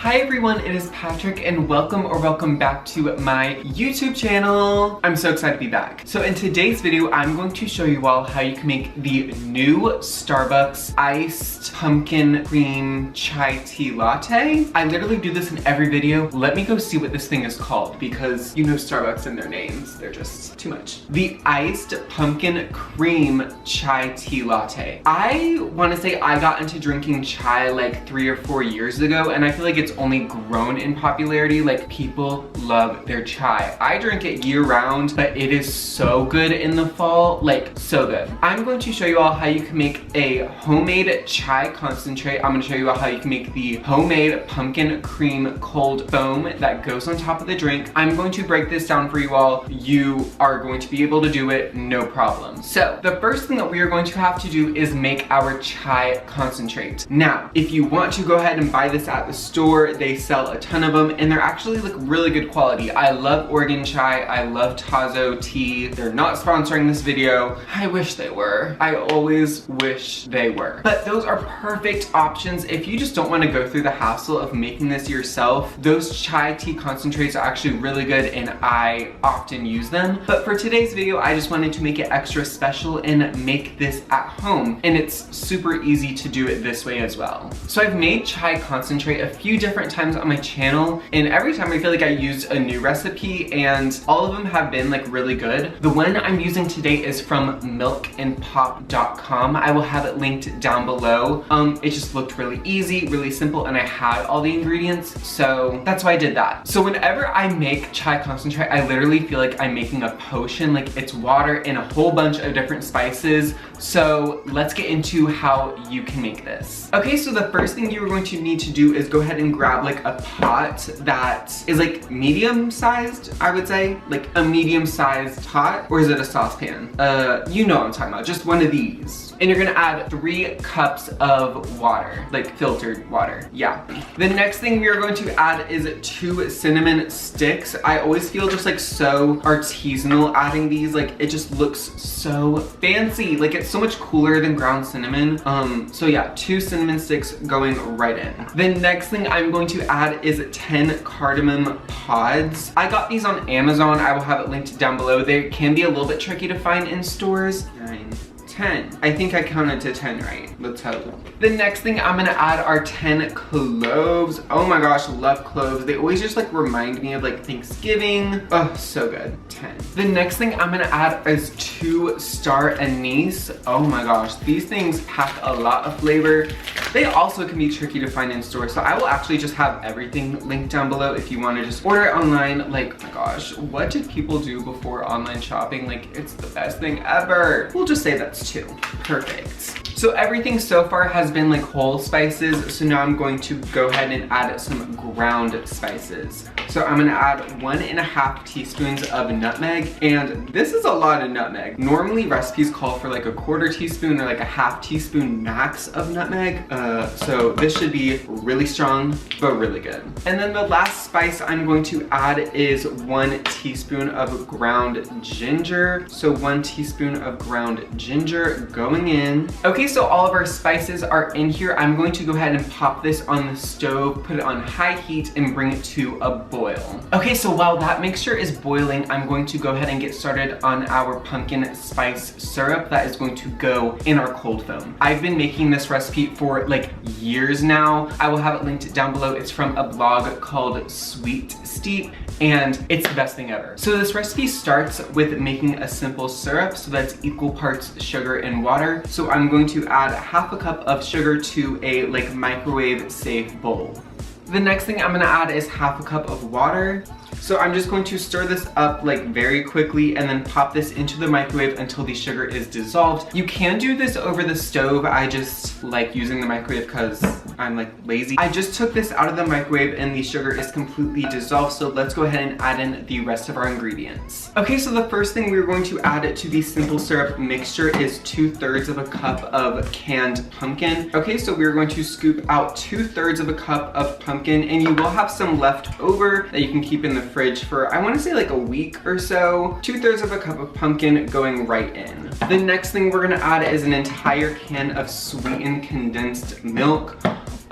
Hi everyone, it is Patrick and welcome back to my YouTube channel. I'm so excited to be back. So in today's video, I'm going to show you all how you can make the new Starbucks iced pumpkin cream chai tea latte. I literally do this in every video. Let me go see what this thing is called because you know Starbucks and their names, they're just too much. The iced pumpkin cream chai tea latte. I want to say I got into drinking chai like 3 or 4 years ago, and I feel like it's only grown in popularity. Like, people love their chai. I drink it year round, but it is so good in the fall, like so good. I'm going to show you all how you can make a homemade chai concentrate. I'm going to show you all how you can make the homemade pumpkin cream cold foam that goes on top of the drink. I'm going to break this down for you all. You are going to be able to do it no problem. So the first thing that we are going to have to do is make our chai concentrate. Now, if you want to go ahead and buy this at the store, they sell a ton of them and they're actually like really good quality. I love Oregon chai. I love Tazo tea. They're not sponsoring this video. I wish they were. I always wish they were. But those are perfect options if you just don't want to go through the hassle of making this yourself. Those chai tea concentrates are actually really good and I often use them. But for today's video, I just wanted to make it extra special and make this at home. And it's super easy to do it this way as well. So I've made chai concentrate a few different times on my channel, and every time I feel like I used a new recipe and all of them have been like really good. The one I'm using today is from milkandpop.com. I will have it linked down below. It just looked really easy, really simple, and I had all the ingredients, so that's why I did that. So whenever I make chai concentrate, I literally feel like I'm making a potion. Like, it's water and a whole bunch of different spices. So let's get into how you can make this. Okay, so the first thing you're going to need to do is go ahead and grab like a pot that is like medium sized, I would say. Like a medium sized pot, or is it a saucepan? You know what I'm talking about, just one of these. And you're gonna add 3 cups of water, like filtered water, yeah. The next thing we are going to add is 2 cinnamon sticks. I always feel just like so artisanal adding these, like it just looks so fancy. Like, it's so much cooler than ground cinnamon. So yeah, 2 cinnamon sticks going right in. The next thing I'm going to add is 10 cardamom pods. I got these on Amazon. I will have it linked down below. They can be a little bit tricky to find in stores. 9, 10. I think I counted to 10 right. Let's hope. The next thing I'm gonna add are 10 cloves. Oh my gosh, love cloves. They always just like remind me of like Thanksgiving. Oh, so good. 10. The next thing I'm gonna add is 2 star anise. Oh my gosh, these things pack a lot of flavor. They also can be tricky to find in stores, so I will actually just have everything linked down below if you want to just order it online. Like, oh my gosh, what did people do before online shopping? Like, it's the best thing ever. We'll just say that's 2. Perfect. So everything so far has been like whole spices, so now I'm going to go ahead and add some ground spices. So I'm gonna add 1.5 teaspoons of nutmeg, and this is a lot of nutmeg. Normally recipes call for like a 1/4 teaspoon or like a 1/2 teaspoon max of nutmeg. So this should be really strong, but really good. And then the last spice I'm going to add is 1 teaspoon of ground ginger. So 1 teaspoon of ground ginger going in. Okay, so all of our spices are in here. I'm going to go ahead and pop this on the stove, put it on high heat, and bring it to a boil. Okay, so while that mixture is boiling, I'm going to go ahead and get started on our pumpkin spice syrup that is going to go in our cold foam. I've been making this recipe for like years now. I will have it linked down below. It's from a blog called Sweet Steep, and it's the best thing ever. So this recipe starts with making a simple syrup, so that's equal parts sugar and water. So I'm going to add 1/2 cup of sugar to a like microwave safe bowl. The next thing I'm gonna add is 1/2 cup of water. So I'm just going to stir this up like very quickly and then pop this into the microwave until the sugar is dissolved. You can do this over the stove. I just like using the microwave because I'm like lazy. I just took this out of the microwave and the sugar is completely dissolved. So let's go ahead and add in the rest of our ingredients. Okay, so the first thing we're going to add to the simple syrup mixture is 2/3 of a cup of canned pumpkin. Okay, so we're going to scoop out 2/3 of a cup of pumpkin, and you will have some left over that you can keep in the fridge for, I want to say like a week or so. 2/3 of a cup of pumpkin going right in. The next thing we're gonna add is an entire can of sweetened condensed milk.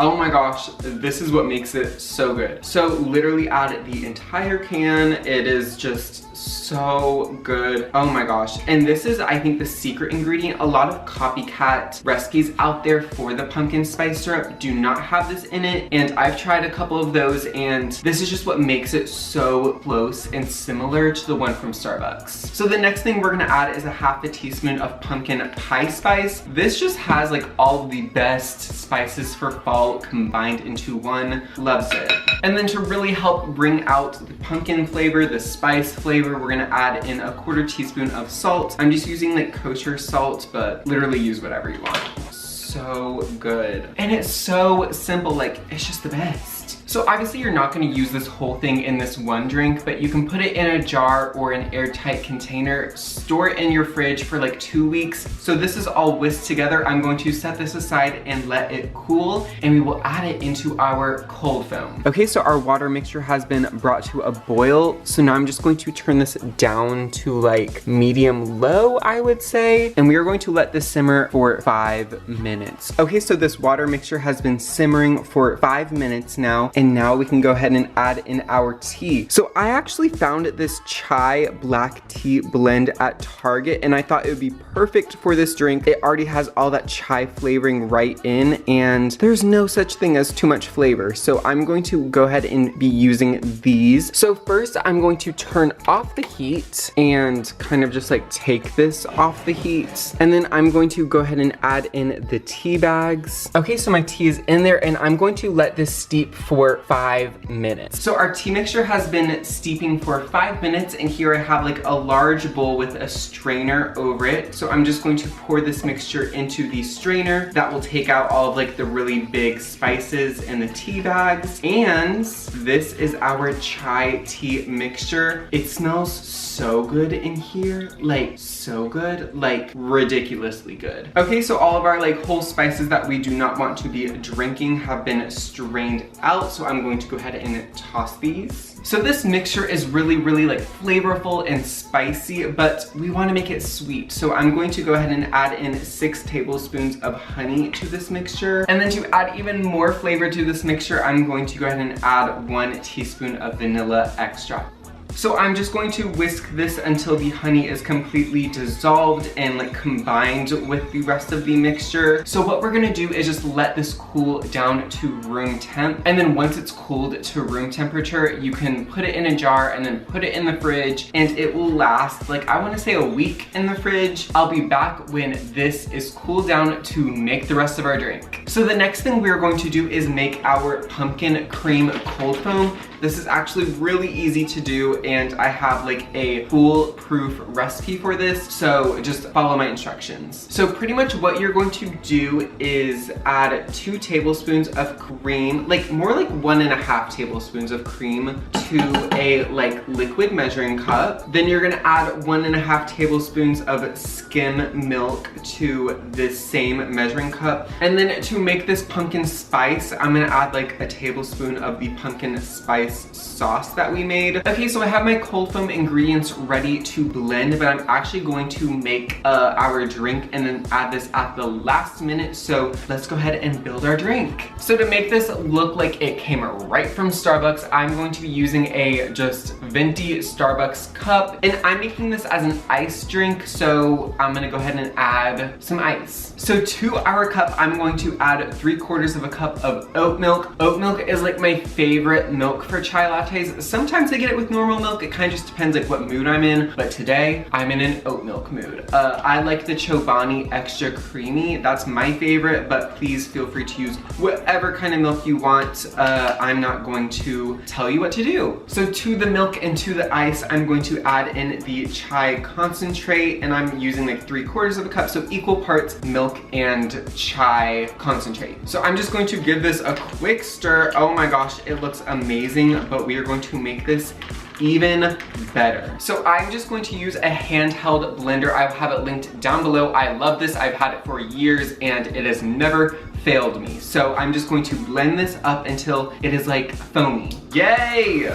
Oh my gosh, this is what makes it so good. So literally add the entire can. It is just so good. Oh my gosh. And this is, I think, the secret ingredient. A lot of copycat recipes out there for the pumpkin spice syrup do not have this in it. And I've tried a couple of those, and this is just what makes it so close and similar to the one from Starbucks. So the next thing we're gonna add is a half a teaspoon of pumpkin pie spice. This just has like all of the best spices for fall combined into one. Loves it. And then to really help bring out the pumpkin flavor, the spice flavor, we're gonna add in a 1/4 teaspoon of salt. I'm just using like kosher salt, but literally use whatever you want. So good. And it's so simple, like it's just the best. So obviously you're not gonna use this whole thing in this one drink, but you can put it in a jar or an airtight container, store it in your fridge for like 2 weeks. So this is all whisked together. I'm going to set this aside and let it cool, and we will add it into our cold foam. Okay, so our water mixture has been brought to a boil. So now I'm just going to turn this down to like medium low, I would say. And we are going to let this simmer for 5 minutes. Okay, so this water mixture has been simmering for 5 minutes now. And now we can go ahead and add in our tea. So I actually found this chai black tea blend at Target, and I thought it would be perfect for this drink. It already has all that chai flavoring right in, and there's no such thing as too much flavor. So I'm going to go ahead and be using these. So first I'm going to turn off the heat and kind of just like take this off the heat. And then I'm going to go ahead and add in the tea bags. Okay, so my tea is in there, and I'm going to let this steep for 5 minutes. So our tea mixture has been steeping for 5 minutes, and here I have like a large bowl with a strainer over it. So I'm just going to pour this mixture into the strainer. That will take out all of like the really big spices in the tea bags. And this is our chai tea mixture. It smells so good in here, like so good, like ridiculously good. Okay, so all of our like whole spices that we do not want to be drinking have been strained out. So I'm going to go ahead and toss these. So this mixture is really like flavorful and spicy, but we want to make it sweet. So I'm going to go ahead and add in 6 tablespoons of honey to this mixture. And then to add even more flavor to this mixture, I'm going to go ahead and add 1 teaspoon of vanilla extract. So I'm just going to whisk this until the honey is completely dissolved and like combined with the rest of the mixture. So what we're gonna do is just let this cool down to room temp. And then once it's cooled to room temperature, you can put it in a jar and then put it in the fridge, and it will last like, I wanna say a week in the fridge. I'll be back when this is cooled down to make the rest of our drink. So the next thing we're going to do is make our pumpkin cream cold foam. This is actually really easy to do, and I have like a foolproof recipe for this, so just follow my instructions. So pretty much what you're going to do is add 2 tablespoons of cream, like more like 1.5 tablespoons of cream to a like liquid measuring cup. Then you're gonna add 1.5 tablespoons of skim milk to this same measuring cup. And then to make this pumpkin spice, I'm gonna add like a tablespoon of the pumpkin spice sauce that we made. Okay, so I have my cold foam ingredients ready to blend, but I'm actually going to make our drink and then add this at the last minute. So let's go ahead and build our drink. So to make this look like it came right from Starbucks, I'm going to be using a just venti Starbucks cup, and I'm making this as an ice drink, so I'm gonna go ahead and add some ice. So to our cup, I'm going to add 3/4 of a cup of oat milk. Oat milk is like my favorite milk for chai lattes. Sometimes I get it with normal milk. It kind of just depends like what mood I'm in, but today I'm in an oat milk mood. I like the Chobani extra creamy. That's my favorite, but please feel free to use whatever kind of milk you want. I'm not going to tell you what to do. So to the milk and to the ice, I'm going to add in the chai concentrate, and I'm using like 3/4 of a cup, so equal parts milk and chai concentrate. So I'm just going to give this a quick stir. Oh my gosh, it looks amazing, but we are going to make this even better. So I'm just going to use a handheld blender. I have it linked down below. I love this. I've had it for years and it has never failed me. So I'm just going to blend this up until it is like foamy. Yay!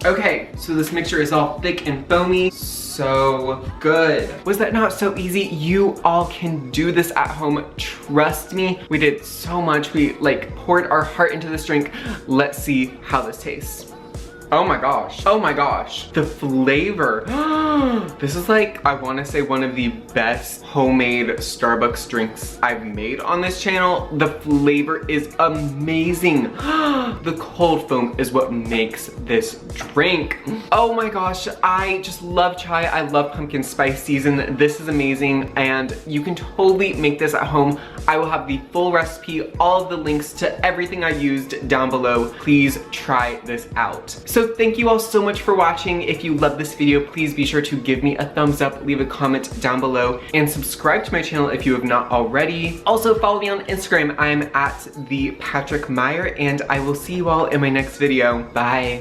Okay, so this mixture is all thick and foamy. So good. Was that not so easy? You all can do this at home. Trust me, we did so much. We like poured our heart into this drink. Let's see how this tastes. Oh my gosh. Oh my gosh. The flavor. This is like, I want to say one of the best homemade Starbucks drinks I've made on this channel. The flavor is amazing. The cold foam is what makes this drink. Oh my gosh, I just love chai. I love pumpkin spice season. This is amazing and you can totally make this at home. I will have the full recipe, all of the links to everything I used down below. Please try this out. So thank you all so much for watching. If you love this video, please be sure to give me a thumbs up, leave a comment down below, and subscribe to my channel if you have not already. Also follow me on Instagram. I'm at the Patrick Meyer, and I will see you all in my next video. Bye.